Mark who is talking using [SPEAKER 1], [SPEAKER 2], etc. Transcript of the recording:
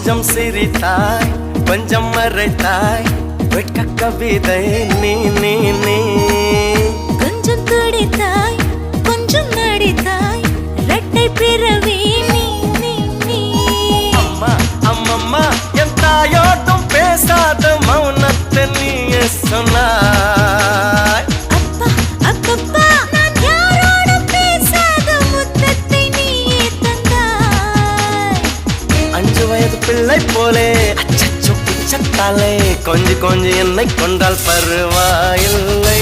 [SPEAKER 1] கொஞ்சம் சிரித்தாய் கொஞ்சம் மறைத்தாய் வெட்க கவிதை நீ நீ நீ
[SPEAKER 2] கொஞ்சம் துடித்தாய் கொஞ்சம் நடித்தாய் இரட்டை பிறவி நீ நீ நீ
[SPEAKER 1] அம்மா அம்மம்மா என் தாயோட்டும் பேசாத மௌனத்தை நீயே சொன்னாய்
[SPEAKER 2] அப்பா அப்பப்பா நான் யாரோடும் பேசாத முத்தத்தை நீயே தந்தாய்
[SPEAKER 1] 5 வயது பிள்ளை போலே அச்சச்சோ பிச்சத்தாலே கொஞ்சி கொஞ்சி என்னை கொண்டால் பருவாயில்லை